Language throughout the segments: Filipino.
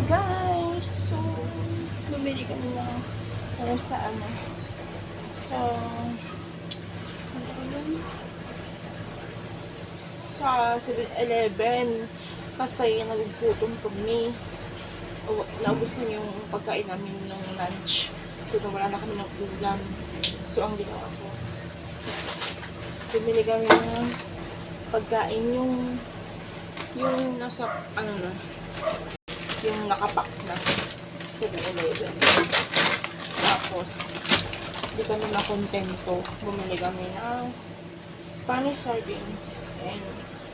guys, so bumili kami ng sa sa 7-Eleven kasi naggutom kami. Naubos na yung pagkain namin ng lunch, so wala na kami ng ulam. So ang ginawa ko, bumili kami ng pagkain, yung nasa yung nakapack na 7-Eleven. Tapos hindi kami makontento, bumili kami ng Spanish sardines and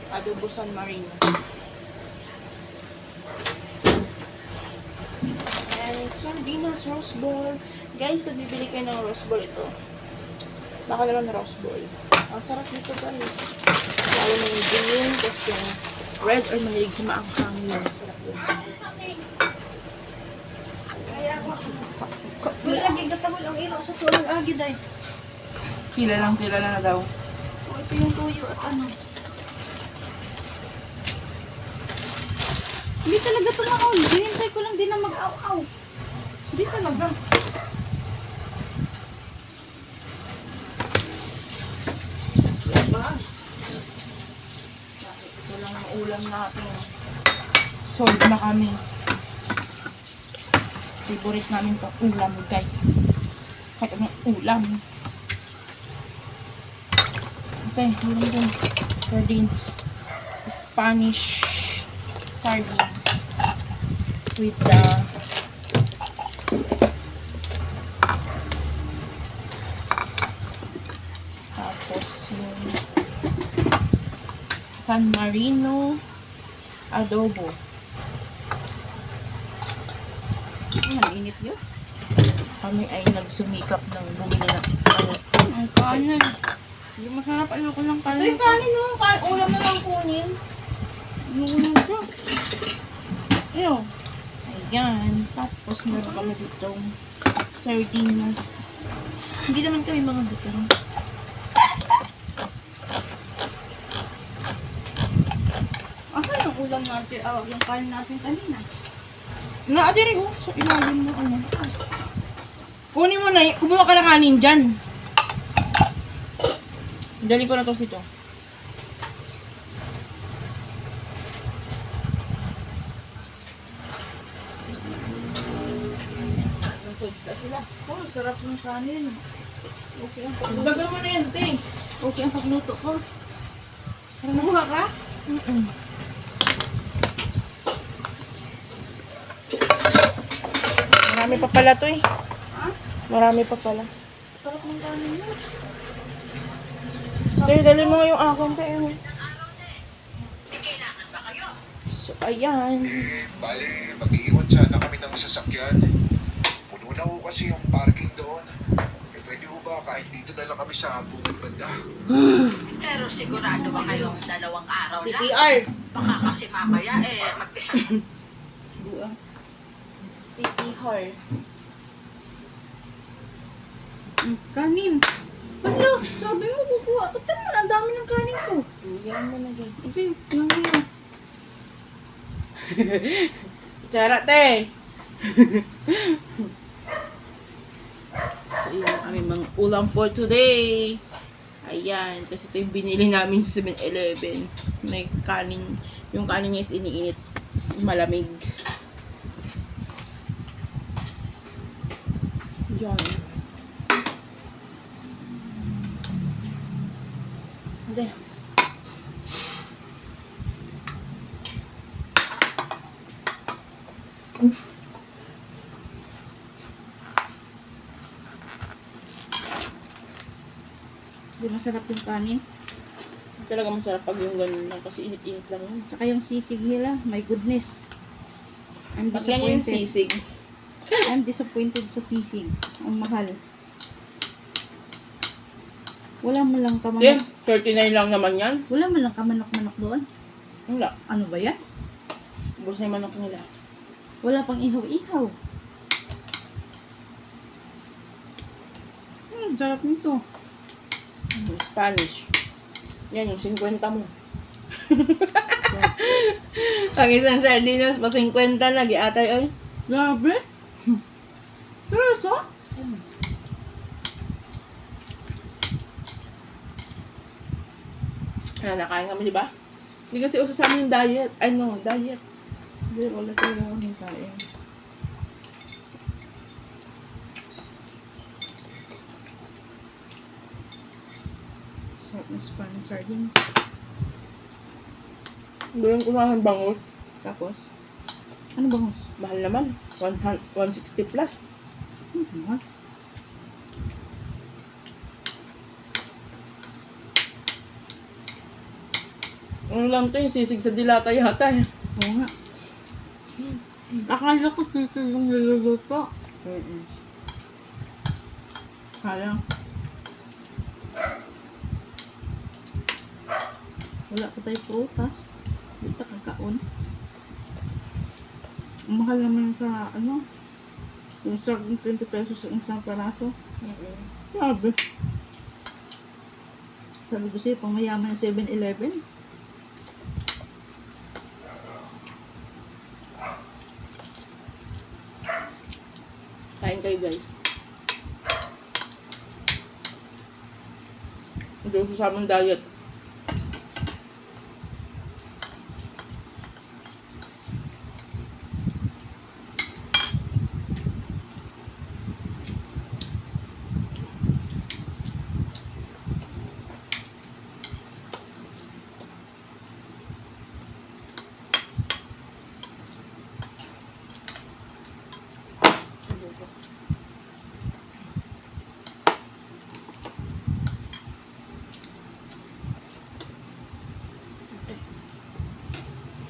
adobo San Marino and sardinas rose ball. Guys, so bibili kayo ng rose ball ito. Baka naman rose ball. Ang sarap nito guys. Lalo na yung green, kasi yung red or mahilig sa maanghang yun. Sarap yun. Wala lagi gatawal ang iro sa tulong agid ay. Kila na daw. O, ito yung tuyo at ano. Hindi talaga ito lang ako. Hinintay ko lang din na mag-aw-aw. Hindi talaga. Diba? Ito lang ang ulam natin. Sold na kami. Favorite namin itong ulam guys. Kahit anong ulam. Okay, ulam din. Sardines. Spanish sardines. With the tapos yung San Marino adobo. Ang init yun. Kami ay nagsumikap ng bumili ng Ang kanin. Hindi masarap. Ayoko ng ito kanin. yung kanin mo. Ulam na lang kunin. Ayoko ng ka. Ayaw. Ayan. Tapos meron kami ditong sardinas. Hindi naman kami mga butang. Asan yung ulam natin? Yung kanin natin kanina. Naadiri oh. So ilalim mo ano. Kunin mo na. Kumuha ka na kanin dyan. Dali ko na to dito. Sila. Oh, sarap ng kanin. Okay ang pagluto. Baga mo na yan, te. Okay ang pagluto ko. Kumuha ka? Marami pa pala to eh. Ha? Marami pa pala. Sarap ng kanin mo. Te, dali mo nga yung akin, te. So, ayan. Bale, mag-iiwan sana kami ng sasakyan. Puno na ho kasi yung parking doon. Pwede ho ba kahit dito na lang kami sa bungad banda? Pero sigurado ba kayong 2 araw lang? CTR. Baka kasi mamaya mag-isa. Buang. CTR. Kanin. Ano? Sabi mo kukuha. Patan mo, ang dami ng kanin ko. Yan mo na dyan. Okay, lang yun. Charot, te. So, yun ang aming mga ulam for today. Ayan. Kasi ito yung binili namin sa 7-Eleven. May kanin. Yung kanin niya is iniinit. Malamig. Yan. Hindi. Hindi masarap yung kanin. Talaga masarap pag yung ganun lang kasi init-init lang yun. Saka yung sisig nila, my goodness. I'm Pag ganyan yung disappointed. sisig. I'm disappointed sa sisig. Ang mahal. Wala mo lang Then, kamanak. 39 lang naman yan. Wala mo lang kamanak-manak doon. Wala. Ano ba yan? Ubus na yung manok nila. Wala pang ihaw-ihaw. Sarap nito. Spanish. Yan yung 50 mo. Ang isang sardinas, pa 50 na, giatay, ay. Grabe. Seryoso? Nakain kami, di ba? Hindi kasi uso sa amin yung diet. Ay, no, diet. Hindi, wala talaga ako nakain. Sarap na Spanish sardines. Doon ko sa bangus. Tapos, ano bangus? Mahal naman. 160 plus. Mahal. Ano lang to yung sisig sa dilata yata eh. Oo nga. Akala ko sisig yung niluluto. Sayang. Wala pa tayo prutas. Dito kakaon. Ang mahal naman sa ano. Yung sa 20 pesos ang isang paraso. Sabi. Sabi ko siya, pang mayaman yung 7-Eleven. Kain kayo guys. Hindi uso sa aming diet.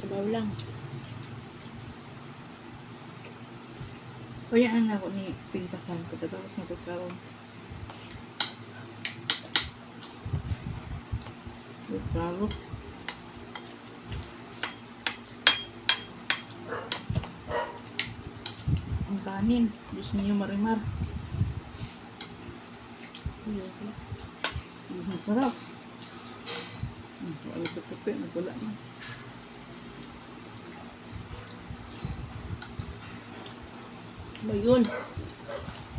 Sabaw lang. O yan ako ni pintasan ko. Tapos natutkaroon. Tutkarot. Ang kanin. Diyos niyo marimar. Ang sarap. Wala sa puti. Nagwala na. Ba yun?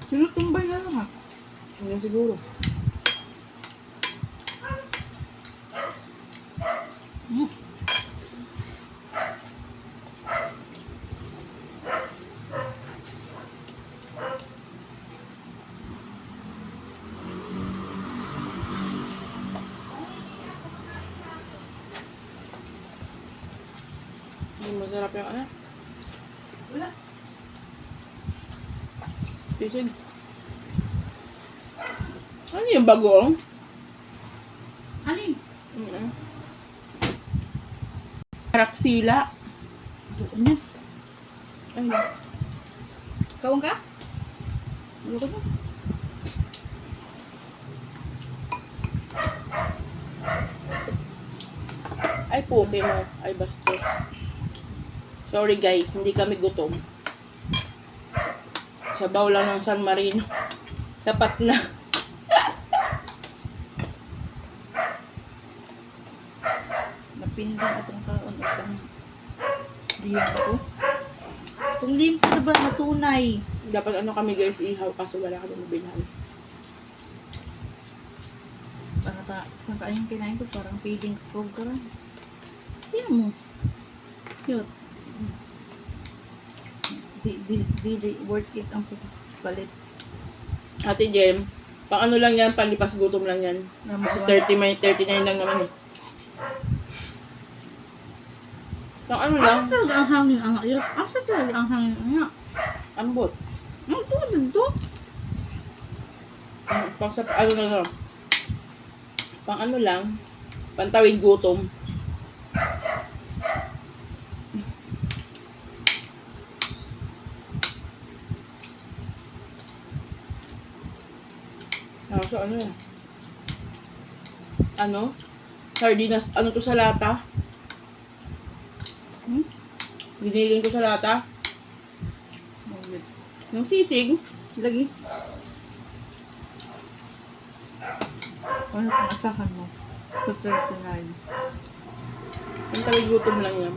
Sino tumbay na lang ha? Hanggang siguro. Hindi masarap yung ano? Wala. Sisig. Ano yung bagong? Alin? Paraksila. Ano? Ay, Kawang ka? Ano ka ba? ay puke mo. Ay basto. Sorry guys, hindi kami gutom. Sabaw lang ng San Marino. Sapat na. Napindang atong kaon atong diyan ako. Kung limpo na ba matunay? Dapat ano kami guys, ihaw kaso wala kami mabilhan. Pagkain kinain ko parang feeding program. Tingnan mo. Cute. Di worth it ang palit. Ate Jem, pang ano lang yan, panlipas gutom lang yan. Kasi 39 lang naman eh. Pang ano lang, Asa talaga ang hangin ang ayot? Asa talaga ang hangin ang ayot? ambot. Ang tulad to? Pang sa ano na no. Pang ano lang, pantawid gutom. So ano yan? Ano? Sardinas, ano to sa lata? Giniling ko sa lata? Yung sisig? Lagi. Ano kung asakan mo? 239. Pantawid gutom lang yan.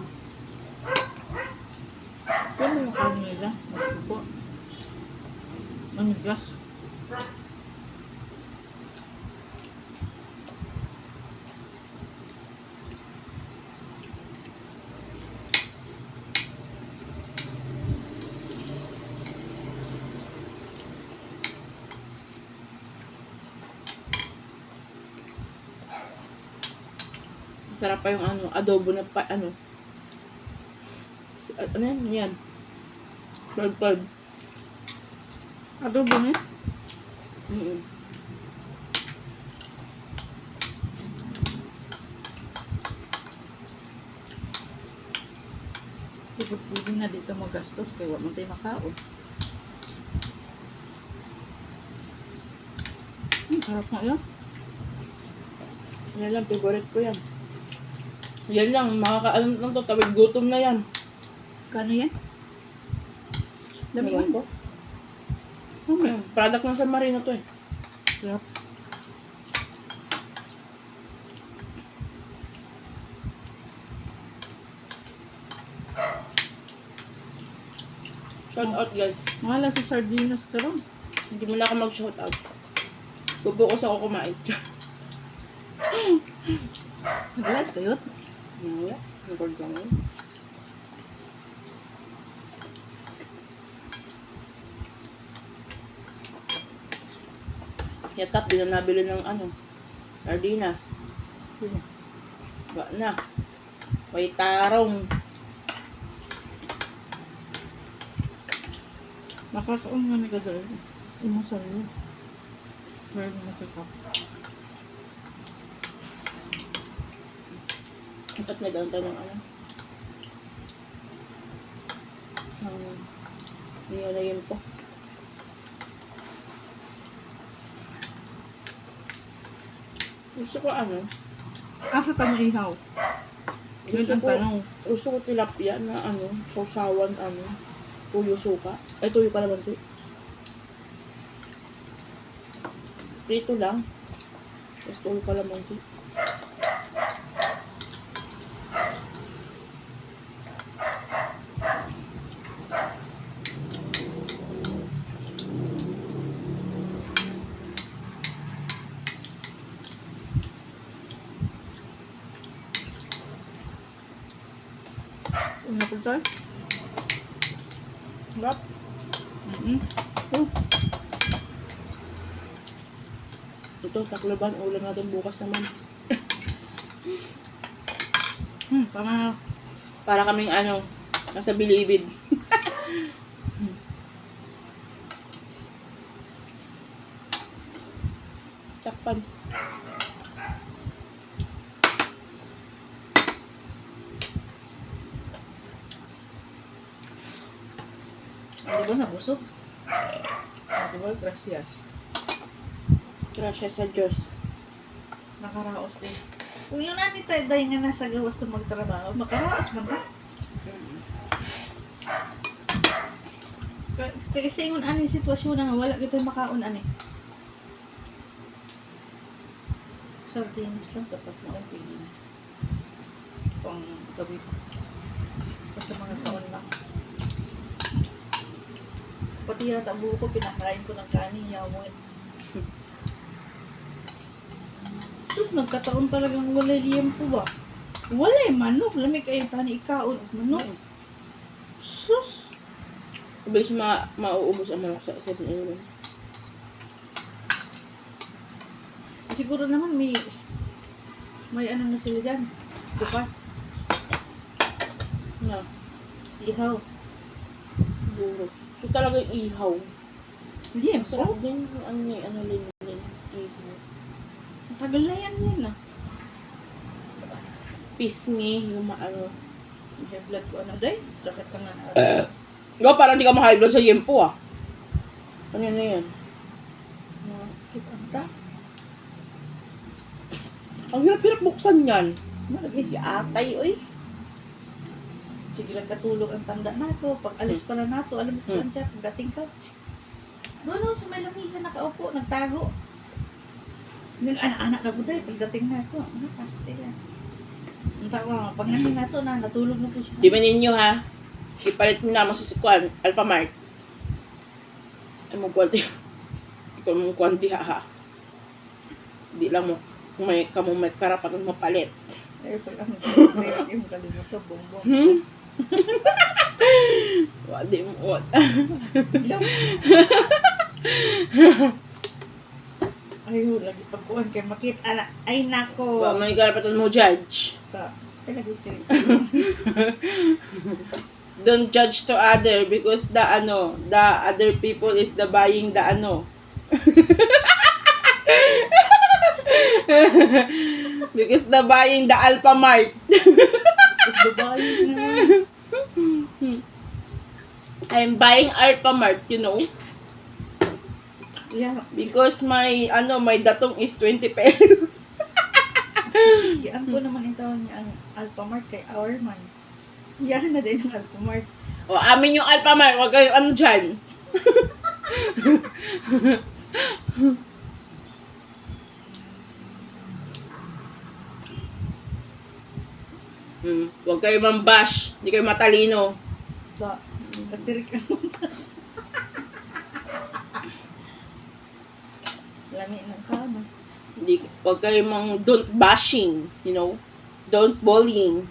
nila. Ano po? Mamigas. Masarap pa yung adobo na ano. Ano yan? Yan. Pag. Adobo niya. Mm-mm. Pwede na dito magastos kaya wala man tayo makaon. Sarap na yun. Yan lang, favorite ko yan. Yan lang, makakaalam lang to, tawid gutom na yan. Kano yan? Dami Ewan yan. ko. Product ng San Marino to eh. Sarap. Shout out guys. Mahala sa sardinas ka ron. Hindi mo na ako mag-shout out. Bubukas ako kumain. Naglag kayo. Wala. Record lang yun. Yatat, di na nabili ng sardinas. Ba na. May tarong. Makakaon nga may gadal. Imasal yun. Very masakap. Dapat naganta ng nilalayin ko. Gusto ko Asa ka may ihaw? Yun gusto ang ko, tanong. gusto ko tilapia na sausawan tuyo suka. Ay, tuyo kalamansi. Prito lang. Tapos tuyo kalamansi. Ano po tayo? Sarap. Oh, Ito, takloban. Ulam natin bukas naman. para Para kaming nasa bilibid. Takpan. di ba nabusog? Di ba? Gracias. Gracias sa Diyos. Nakaraos din. Kung yun natin tayo dahil nga nasa gawas na magtrabaho, makaraos man ta. Kasi yung ano yung sitwasyon na nga, wala kita makaon ano eh. Sardinas lang, sapat na ang pili. Pang gabi. Basta mga taon lang. Pati yung tabo ko, pinakain ko ng kanin, yawon. Sus, nagkataon talagang wala liyempo ba? Wala eh, manok. Lamig kayo tani ikaon. Manok. Sus. Mabilis mauubos ang manok sa 7-Eleven. Siguro naman may ano na sila dyan. Bukas. Na, Ihaw. siguro. So talaga yung ihaw. Liyempo. Masarap din yung lin. Ihaw. Tagal na yan ah. Pisngi, yung May blood ko ano day. Sakit ka nga. Go, parang di ka ma-high blood sa yempo Ano na yan? Kita. Ang hirap-hirap buksan yan. Malagay. Atay, oy. Sige lang katulog ang tanda nato. Pag alis pala nato, alam mo kung saan siya. Pagdating ka. Doon sa may lamisa nakaupo, nagtago. Nag-anak-anak na ko tayo. Pagdating na ako, nakasti lang. Ang tawa, pag natin nato na, natulog na po siya. Di ba ninyo ha? Ipalit mo naman sa Sikwan, Alphamart. Ay mo kwanti. Ikaw mong kwanti ha. Hindi lang mo may karapatan mapalit. Ay, pag ang hindi mo kalimutan, bongbong. Wadi mo. Ilang. Ay, lagi pagkuhan kay makita na. Ay, nako. Wa may karapatan mo judge. Ay, nag-tirik. Don't judge to other because the other people is the buying the because the buying the Alphamart. Tapos babae naman. I'm buying Alphamart, you know, Yeah. because my datong is 20 pesos. Yan ko naman ito niya ang Alphamart kay Our Man. Yan na din ang Alphamart. O, amin yung Alphamart, wag kayong dyan. Huwag kayo mambash, hindi kayo matalino. Nag-tirik ka Lami ng kama. Huwag kayo don't bashing, you know, don't bullying.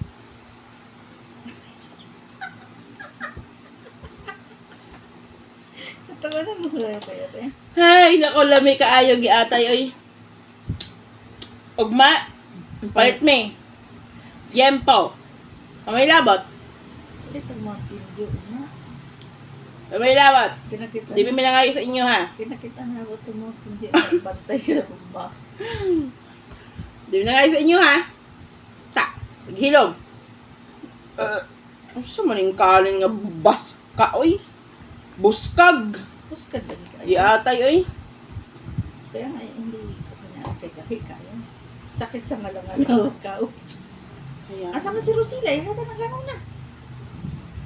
Natawanan mo kaya eh. Ay, nako, lami kaayo giatay, oy. Ugma, palit me. Yempo. Kamay labot. Ito Mountain Dew na. Kamay labot. Kinakita Di ba minangayo sa inyo, ha? Kinakita na ako ito Mountain Dew. Ay, bantay ka na ba? Di ba minangayo sa inyo, ha? Ta, naghilom. Ano sa maning kanin nga baska, oy? Buskag. Puskad lagi ka. Iatay, oy. Kaya nga, hindi ko pinakagahi kaya. Sakit sa malangan ka. Ayan. Asa man si Rosila? Hata na gano'n na.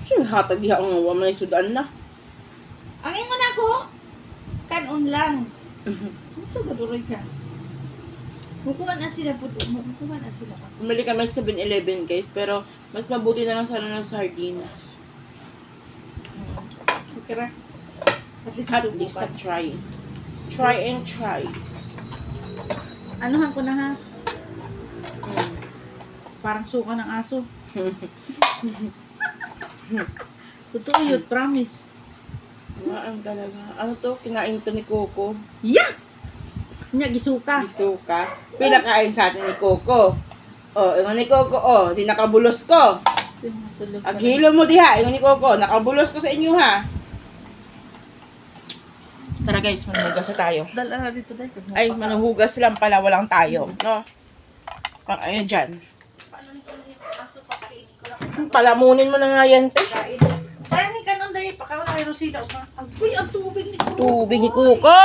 Sino hatag diha ang wa man sudan na? Ang ingon ako, kanon lang. Ano sa gaduroy ka? Mukuha na sila po. Mukuha na sila. Bumili kami sa 7-Eleven, guys, pero mas mabuti na lang sana ng sardinas. Okay ra. Kasi At least susubukan. try. Try and try. Anuhan ko na ha? Parang suka ng aso. Totoo yun, promise. Ang talaga. Ano to? Kinain to ni Coco. Yeah! Nya, gisuka. Isuka. Pinakain sa atin ni Coco. Oh, ingon ni Coco, oh, di nakabulos ko. Aghilo mo diha, ingon ni Coco, nakabulos ko sa inyo, ha. Tara guys, manuhugas na tayo. Dala na dito dahil. Ay, manuhugas lang pala, walang tayo, no? Ayun dyan. Paano nito ulit? Aso pa kainin ko lang. Palamunin mo na nga yan, te. Kain. Sayang ni kanon dahil pakaw na kay Rosila. Uy, ang tubig ni Coco. Tubig ni Coco.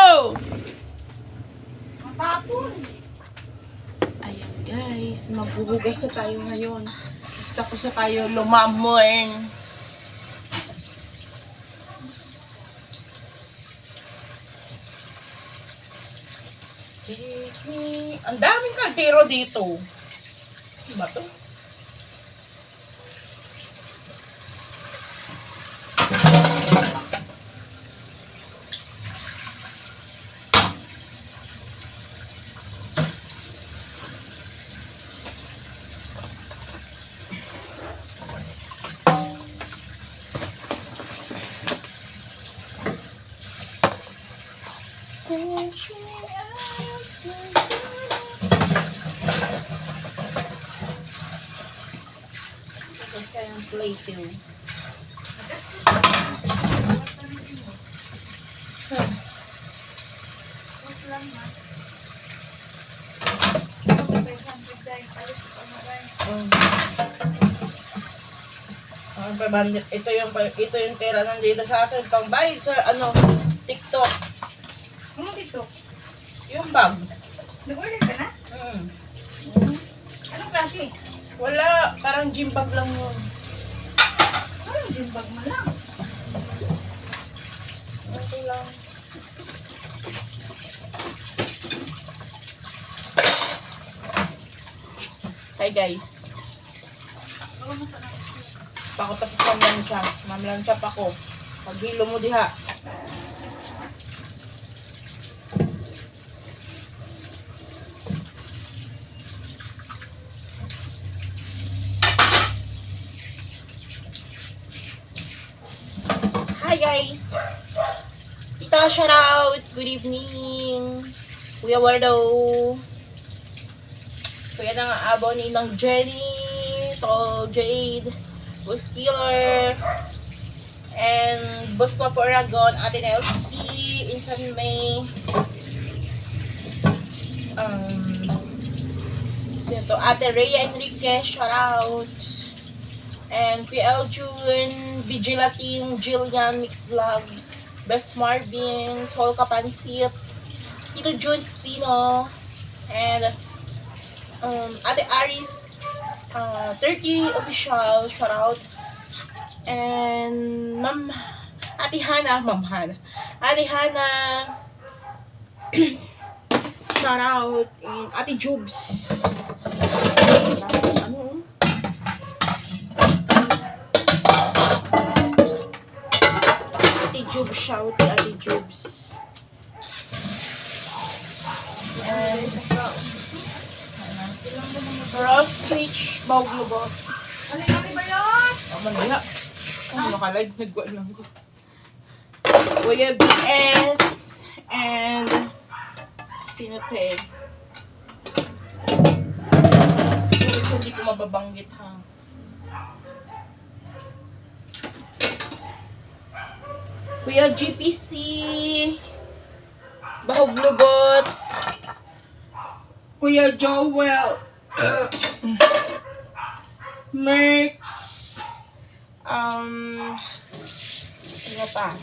Ang tapon. Ayan guys, maghuhugas na tayo ngayon. Tapos na tayo lumamon. Ang daming kaldero dito. Ano ba to? Tapos kayang plating. Ito yung pera nandito sa akin pangbayad sa TikTok. Ano dito? Yung bag. Nag-order ka na? Anong klase? Wala, parang gym bag lang yun. Parang gym bag mo lang. Okay lang. Hi guys. Pakutapisan lang siya. Mamlang siya pa ko. Paghilo mo diha. Hi guys! Tita, shout out! Good evening! Kuya Wardo! Kuya na nga abo ni Nang Jenny, to Jade, Boss Killer, and Boss Papo Aragon, Ate Nelski, Insan May, sino to? Ate Rhea Enriquez, shout out, and Kuya Eljun, Vigilating, Jillian, Mix Vlog, Best Marvin, Tol Kapansit, Tito Jun Spino, and Ate Aris 30 official, shout out, and Ma'am Ate Hana, Ate Hana shout out, and Ate Jubes, ano? Ate Jubes, shout out Ate Jubes, and Ross Twitch, Bawglubot. Ano ba yun? Manila. Naka-live, nagwa lang ko. Kuya BS, and sino pa eh? Hindi ko mababanggit ha. Kuya GPC, Bahuglubot, Kuya Joel, Merx, sino pa?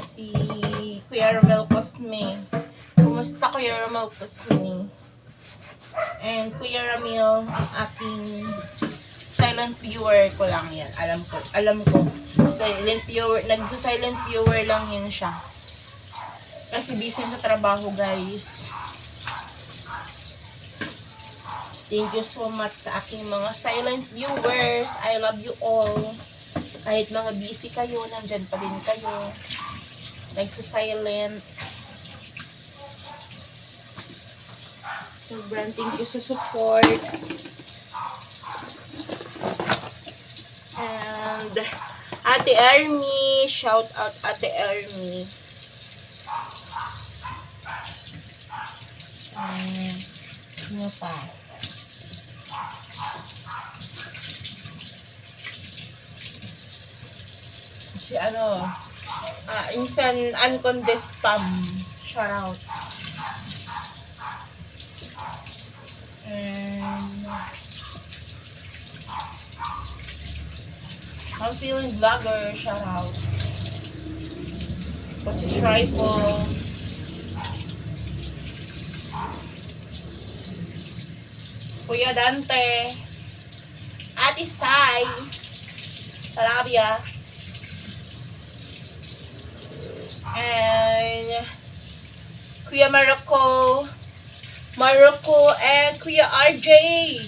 Si Kuya Romel Cosme. Kumusta Kuya Romel Cosme? And Kuya Ramil, ang aking silent viewer ko lang yan. Alam ko. Silent viewer, nag-silent viewer lang yun siya. Kasi busy sa trabaho, guys. Thank you so much sa aking mga silent viewers. I love you all. Kahit mga busy kayo, nandyan pa din kayo. Nagsa-silent. Sobrang thank you sa support. And Ate Army, shout out Ate Army. Ano pa? Si insan Uncondes Spam, shout out. And I'm feeling vlogger, shout out. What's a trifle? Kuya Dante, Ate Sai, Talabia, and Kuya Marocco, and Kuya RJ.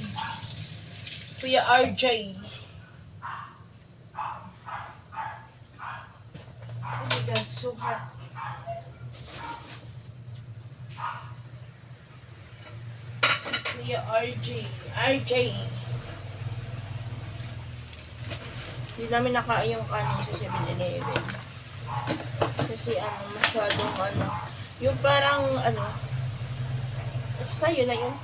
Oh my God, so hot. Kuya RJ. Hindi namin nakain yung kanin sa 7-Eleven. Kasi masyadong yung parang sa'yo na yun.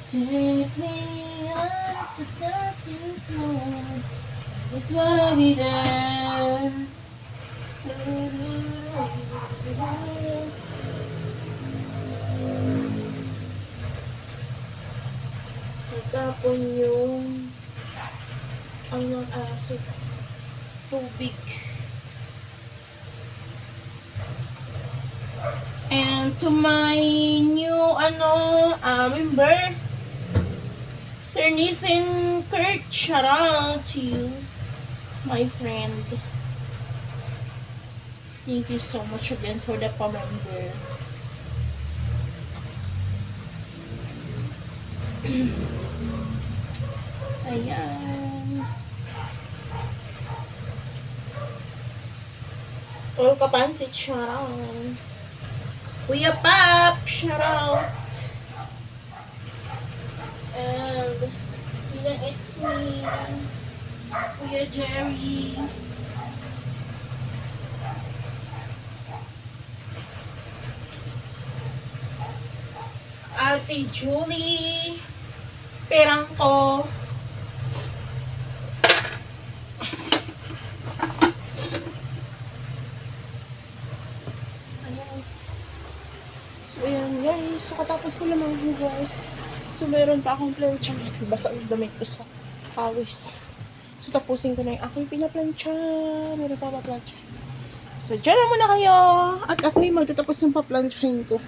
Take me up to darkest night. It's why we there. Nagtapon yung aso. toothpick. And to my new member, Sir Nissen Kurt, shout out to you, my friend. Thank you so much again for the pa-member. Ayan. All Kapansit, shout out. Kuya Pap, shout out. And it's me, Kuya Jerry. Ate Julie, perang ko. Ayan. So, ayan guys. So, katapos ko naman guys. So, meron pa akong plancha. Basa ang damit ko sa pawis. So, tapusin ko na yung aking pinaplansya. Meron pa plancha. So, dyan na muna kayo. At ako'y magtatapos ng paplansyahin ko.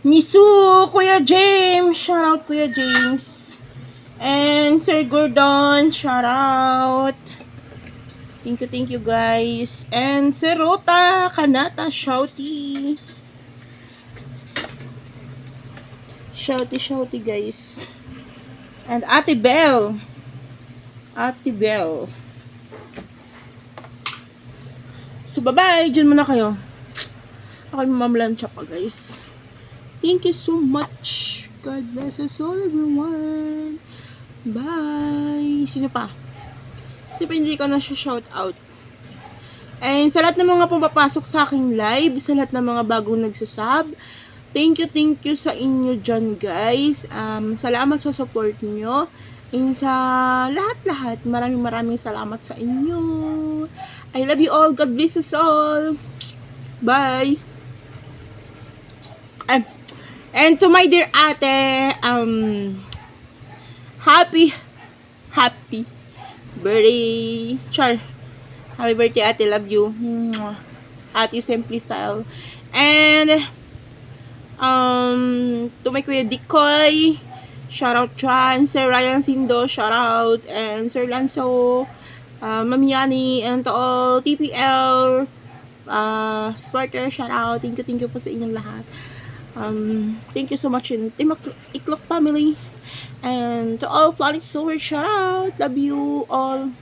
Misu, Kuya James. Shout out, Kuya James. And Sir Gordon. Shout out. Thank you guys. And Sir Rota Kanata. Shouty. Shouty guys. And Ate Bell. Ate Bell. So, bye-bye. Diyan muna kayo. Ako'y mamlansya pa guys. Thank you so much. God bless us all, everyone. Bye. Sino pa? Sino pa hindi ko na siya shout out? And sa lahat ng mga pumapasok sa aking live, sa lahat ng mga bagong nagsasub, thank you sa inyo dyan, guys. Salamat sa support nyo. And sa lahat-lahat, maraming salamat sa inyo. I love you all. God bless us all. Bye. And to my dear ate, happy birthday. Char. Happy birthday, ate. Love you. Ate Simply Style. And, to my Kuya Dikoy, shout out dyan. Sir Ryan Sindo, shout out. And Sir Lanzo, Mami Yani, and to all TPL, supporter, shout out. Thank you po sa inyong lahat. Thank you so much in Team Iklok family. And to all Planet Silver, shout out. Love you all.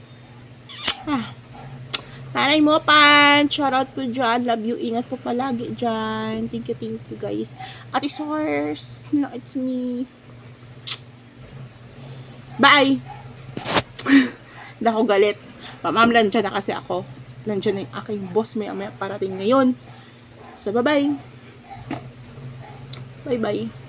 Nanay mo pan, shout out po dyan. Love you. Ingat po palagi dyan. Thank you guys. Ate Source, no, it's me. Bye. Hindi ako galit. Pamamlan dyan na kasi ako. Nandiyan na yung aking boss may parating ngayon. So, bye-bye. Bye-bye.